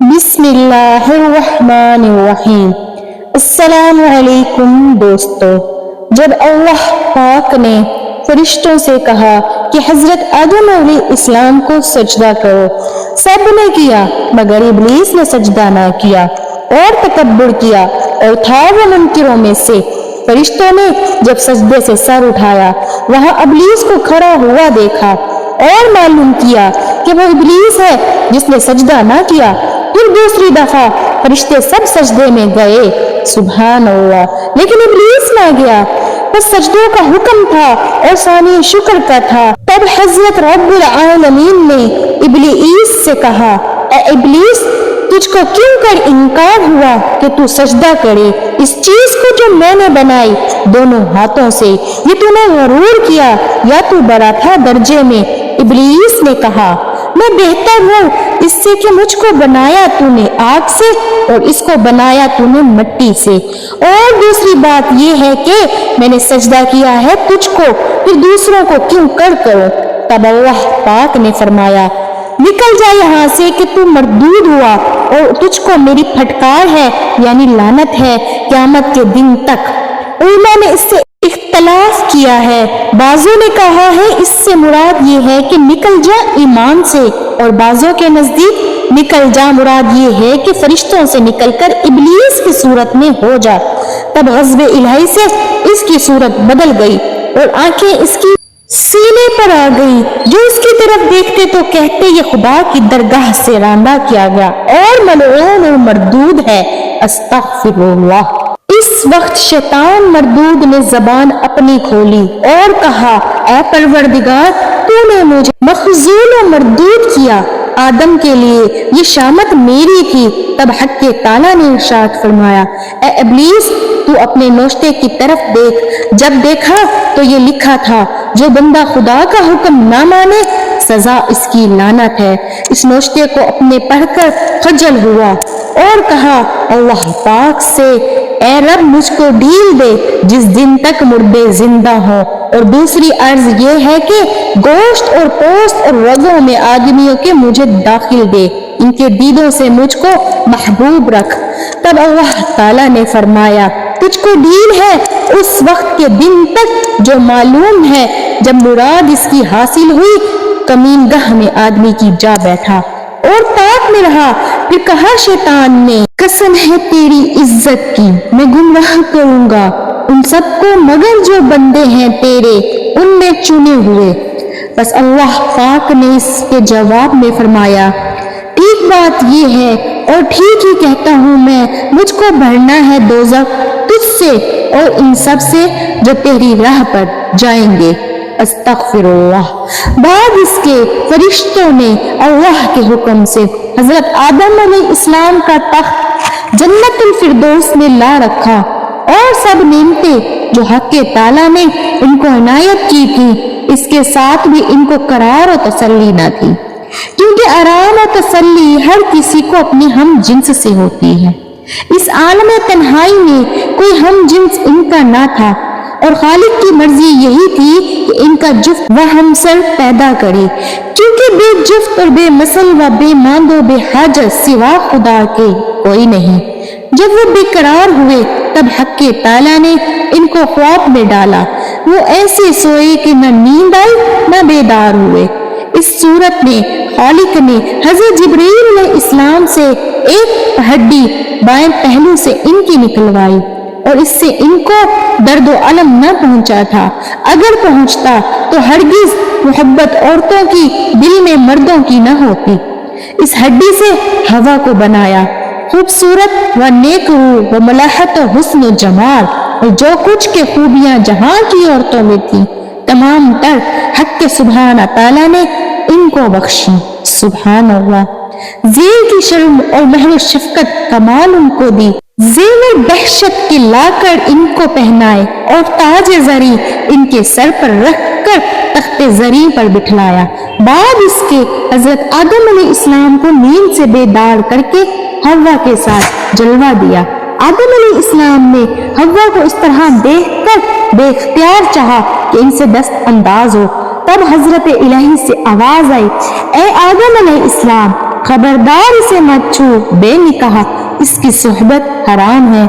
بسم اللہ الرحمن الرحیم۔ السلام علیکم دوستو، جب اللہ پاک نے فرشتوں سے کہا کہ حضرت آدم علیہ السلام کو سجدہ کرو، سب نے کیا مگر ابلیس نے سجدہ نہ کیا اور تکبر کیا اور تھا وہ منکروں میں سے۔ فرشتوں نے جب سجدے سے سر اٹھایا، وہاں ابلیس کو کھڑا ہوا دیکھا اور معلوم کیا کہ وہ ابلیس ہے جس نے سجدہ نہ کیا۔ پھر دوسری دفعہ فرشتے سب سجدے میں گئے، سبحان اللہ، لیکن ابلیس نہ گیا۔ بس سجدوں کا حکم تھا اور ثانی شکر کا تھا۔ تب حضرت رب العالمین نے ابلیس سے کہا، اے ابلیس، تجھ کو کیوں کر انکار ہوا کہ تو سجدہ کرے اس چیز کو جو میں نے بنائی دونوں ہاتھوں سے؟ یہ تو نے غرور کیا یا تو بڑا تھا درجے میں؟ ابلیس نے کہا، میں بہتر ہوں اس سے کہ مجھ کو بنایا تو نے آگ سے اور اس کو بنایا تو نے مٹی سے، اور دوسری بات یہ ہے کہ میں نے سجدہ کیا ہے تجھ کو، پھر دوسروں کو کیوں کروں؟ تب اللہ پاک نے فرمایا، نکل جا یہاں سے کہ تو مردود ہوا اور تجھ کو میری پھٹکار ہے، یعنی لعنت ہے قیامت کے دن تک۔ علماء نے اس سے اختلاف کیا ہے، بعضوں نے کہا ہے اس سے مراد یہ ہے کہ نکل جا ایمان سے، اور بعضوں کے نزدیک نکل جا مراد یہ ہے کہ فرشتوں سے نکل کر ابلیس کی صورت میں ہو جا۔ تب غضب الہی سے اس کی صورت بدل گئی اور آنکھیں اس کی سینے پر آ گئی، جو اس کی طرف دیکھتے تو کہتے یہ خدا کی درگاہ سے راندہ کیا گیا اور ملعون اور مردود ہے، استغفر اللہ۔ اس وقت شیطان مردود نے زبان اپنی کھولی اور کہا، اے پروردگار، تو نے مجھے مخذول و مردود کیا، آدم کے لیے یہ شامت میری تھی۔ تب حق تعالیٰ نے ارشاد فرمایا، اے ابلیس، تو اپنے نوشتے کی طرف دیکھ، جب دیکھا تو یہ لکھا تھا، جو بندہ خدا کا حکم نہ مانے سزا اس کی لعنت ہے۔ اس نوشتے کو اپنے پڑھ کر خجل ہوا اور کہا اللہ پاک سے، اے رب، مجھ کو ڈھیل دے جس دن تک مردے زندہ ہوں، اور دوسری عرض یہ ہے کہ گوشت اور پوست اور رگوں میں آدمیوں کے مجھے داخل دے، ان کے دیدوں سے مجھ کو محبوب رکھ۔ تب اللہ تعالیٰ نے فرمایا، تجھ کو ڈھیل ہے اس وقت کے دن تک جو معلوم ہے جب مراد اس کی حاصل ہوئی، کمین گاہ میں آدمی کی جا بیٹھا اور طاق میں رہا۔ پھر کہا شیطان نے، قسم ہے تیری عزت کی، میں گمراہ کروں گا ان سب کو مگر جو بندے ہیں تیرے ان میں چنے ہوئے۔ بس اللہ پاک نے اس کے جواب میں فرمایا، ٹھیک بات یہ ہے اور ٹھیک ہی کہتا ہوں میں، مجھ کو بھرنا ہے دوزخ تجھ سے اور ان سب سے جو تیری راہ پر جائیں گے، استغفر اللہ۔ بعد اس کے فرشتوں نے اللہ کے حکم سے حضرت آدم علیہ السلام کا تخت جنت الفردوس میں لا رکھا، اور سب نعمتیں جو حق تعالیٰ نے ان کو عنایت کی تھی، اس کے ساتھ بھی ان کو قرار و تسلی نہ تھی، کیونکہ آرام و تسلی ہر کسی کو اپنی ہم جنس سے ہوتی ہے۔ اس عالم تنہائی میں کوئی ہم جنس ان کا نہ تھا، اور خالق کی مرضی یہی تھی کہ ان کا جفت و ہمسر پیدا کرے، کیونکہ بے جفت اور بے مثل و بے ماند و بے حاجت سوا خدا کے کوئی نہیں۔ جب وہ بے قرار ہوئے تب حق تعالیٰ نے ان کو خواب میں ڈالا، وہ ایسے سوئے کہ نہ نیند آئی نہ بیدار ہوئے۔ اس صورت میں خالق نے حضرت جبرائیل علیہ السلام سے ایک ہڈی بائیں پہلو سے ان کی نکلوائی، اور اس سے ان کو درد و علم نہ پہنچا تھا، اگر پہنچتا تو ہرگز محبت عورتوں کی دل میں مردوں کی نہ ہوتی۔ اس ہڈی سے ہوا کو بنایا، خوبصورت و نیک روح و ملاحت و حسن و جمال، اور جو کچھ کے خوبیاں جہاں کی عورتوں میں تھی تمام تر حق سبحانہ تعالیٰ نے ان کو بخشی، سبحان اللہ۔ زیر کی شرم اور مہر و شفقت کمال ان کو دی، زیور دہشت کی لا کر ان کو پہنائے، اور تاج زری ان کے سر پر رکھ کر تخت زری پر بٹھلایا۔ بعد اس کے حضرت آدم علیہ السلام کو نیند سے بیدار کر کے حوا کے ساتھ جلوہ دیا۔ آدم علیہ السلام نے حوا کو اس طرح دیکھ کر بے اختیار چاہا کہ ان سے دست انداز ہو۔ تب حضرت الہی سے آواز آئی، اے آدم علیہ السلام، खबरदार इसे मत छू, बेनिकाह इसकी सोहबत हराम है।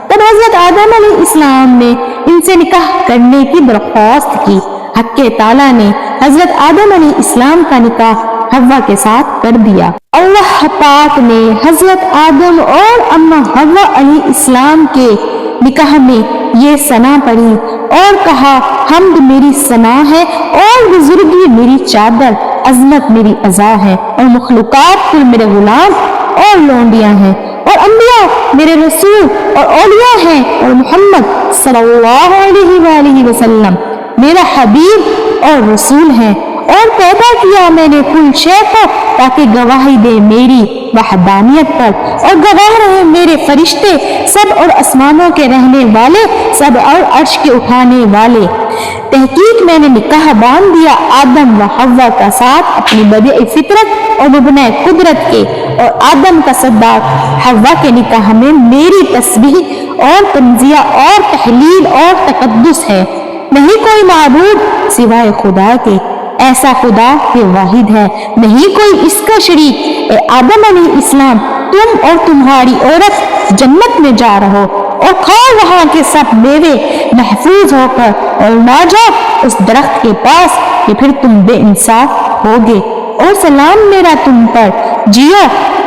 तब हजरत आदम अलैहिस्सलाम ने इनसे निकाह करने की दरख्वास्त की। हक्के ताला ने हजरत आदम अलैहिस्सलाम का निकाह हव्वा के साथ कर दिया। अल्लाह पाक ने हजरत आदम और अम्मा हव्वा अलैहिस्सलाम के निकाह में ये सना पढ़ी और कहा, हम्द मेरी सना है और बुजुर्गी मेरी चादर, अजमत मेरी अज़ा है और मखलूकात कुल मेरे गुलाम और लौंडियां हैं और अंबिया मेरे रसूल और औलिया हैं और मोहम्मद सल्लल्लाहु अलैहि वसल्लम मेरा हबीब और रसूल है। और पैदा किया मैंने कुल शय को ताकि गवाही दे मेरी वहदानियत पर और गवाह रहे मेरे फरिश्ते सब और आसमानों के रहने वाले सब और अर्श के उठाने वाले। तहकीक मैंने निकाह बांध दिया आदम व हव्वा का साथ अपनी बदे फितरत और मुबने कुदरत के, और आदम का सद्दाक हव्वा के निकाह में मेरी तस्बीह और तंजिया और तहलील और तकद्दुस है। नहीं कोई माबूद सिवाय खुदा के, ऐसा खुदा के वाहिद है, नहीं कोई इसका शरीक। ए आदम अलैहिस्सलाम, तुम और तुम्हारी औरत जन्नत में जा रहो और खाओ वहां के सब मेवे महफूज होकर, और ना जाओ उस दरख्त के पास कि फिर तुम बेइंसाफ होगे। और सलाम मेरा तुम पर, जियो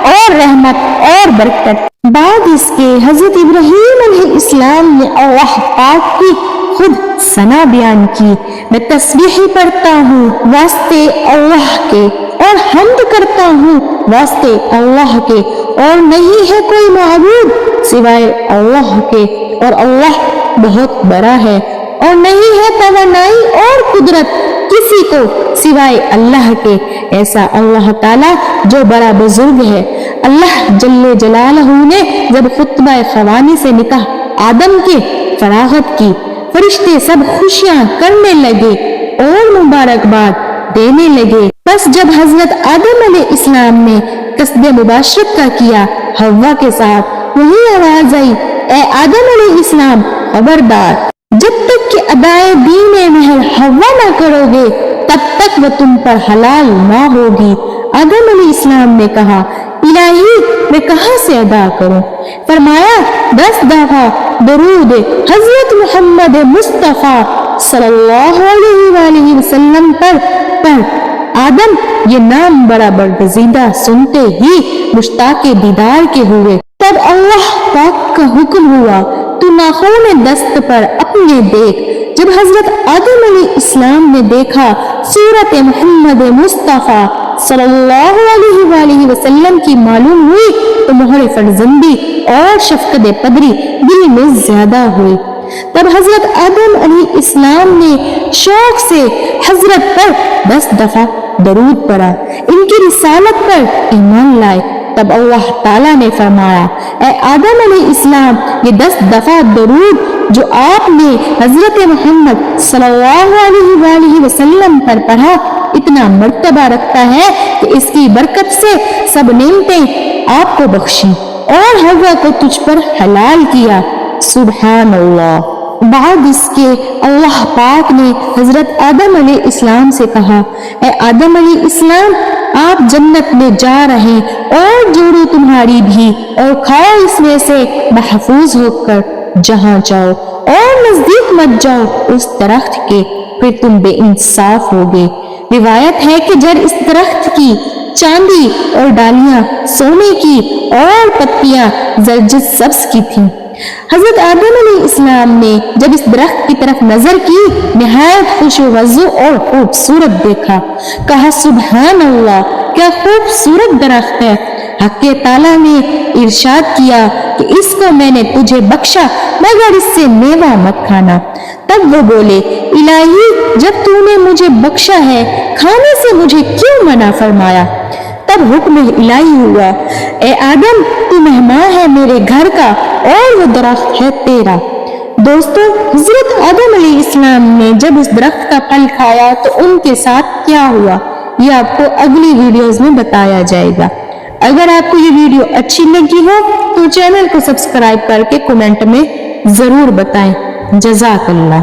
और रहमत और बरकत। बाद इसके हजरत इब्राहीम अलैहिस्सलाम ने अल्लाह पाक की खुद सना बयान की। मैं तस्बीह पढ़ता हूँ वास्ते अल्लाह के और हम्द करता हूँ वास्ते अल्लाह के, और नहीं है कोई माबूद सिवाय अल्लाह के, और अल्लाह बहुत बड़ा है। और नहीं है तवानाई और कुदरत किसी को सिवाय अल्लाह के, ऐसा अल्लाह ताला जो बड़ा बुजुर्ग है। अल्लाह जल्ले जलालहू ने जब खुतबा ख़वानी से निकाह आदम के फरागत की, फरिश्ते सब खुशियां करने लगे और मुबारकबाद देने लगे। बस जब हजरत आदम अलैहिस्सलाम ने कस्बे मुबाशरत का किया हव्वा के साथ, वही आवाज आई, ए आदम अलैहिस्सलाम खबरदार, जब तक कि अदाए दीन महल हव्वा ना करोगे तब तक वह तुम पर हलाल ना होगी। आदम अलैहिस्सलाम ने कहा, इलाही मैं कहाँ से अदा करूं? फरमाया, 10 दफा दरूद हजरत मोहम्मद मुस्तफा सल्लल्लाहु अलैहि वसल्लम पर आदम ये नाम बड़ा बरगजीदा सुनते ही मुश्ताके दीदार के हुए। तब अल्लाह पाक का हुक्म हुआ, तू नाखून दस्त पर अपने देख। जब हजरत आदम अलैहिस्सलाम ने देखा सूरत मोहम्मद मुस्तफा सल्लल्लाहु अलैहि वसल्लम की मालूम हुई तो मोहर फरजंदी और शफकत पदरी दिल में ज्यादा हुई। तब हजरत आदम अलैहिस्सलाम ने शौक से हजरत पर 10 दफा दरूद पढ़ा, इनकी रिसालत पर ईमान लाए। तब अल्लाह ताला ने फरमाया, ए आदम अलैहिस्सलाम, ये 10 दफा दरूद जो आपने हजरत मोहम्मद सल्लल्लाहु अलैहि वसल्लम पर पढ़ा इतना मर्तबा रखता है कि इसकी बरकत से सब नेमतें आपको बख्शी और हव्वा को तुझ पर हलाल किया। सुभान अल्लाह। बाद इसके अल्लाह पाक ने हजरत आदम अलैहिस्सलाम से कहा, ए आदम अलैहिस्सलाम, आप जन्नत में जा रहे और जोड़ो तुम्हारी भी, और खाओ इसमें से महफूज होकर जहां जाओ और नजदीक मत जाओ उस दरख्त के, फिर तुम बेइंसाफ होगे। रिवायत है कि जड़ इस दरख्त की चांदी और डालियां सोने की और पत्तियां जर्जद सब्ज की थीं। हजरत आदम अलैहिस्सलाम ने जब इस दरख्त की तरफ नजर की, निहायत खुशवज़्ज़ो और खूबसूरत देखा। कहा, सुभान अल्लाह, क्या खूबसूरत दरख्त है। हक्के ताला ने इरशाद किया कि इसको मैंने तुझे बख्शा, मगर इससे मेवा मत खाना। तब वो बोले, इलाही, जब तूने मुझे बख्शा है, खाने से मुझे क्यों मना फरमाया? तब हुक्म इलाही हुआ, ए आदम, तू मेहमान है मेरे घर का और वो दरख्त है तेरा। दोस्तों, हजरत आदम अलैहिस्सलाम ने जब उस दरख्त का फल खाया तो उनके साथ क्या हुआ, ये आपको अगली वीडियोस में बताया जाएगा। अगर आपको ये वीडियो अच्छी लगी हो तो चैनल को सब्सक्राइब करके कमेंट में जरूर बताएं। जज़ाकल्लाह।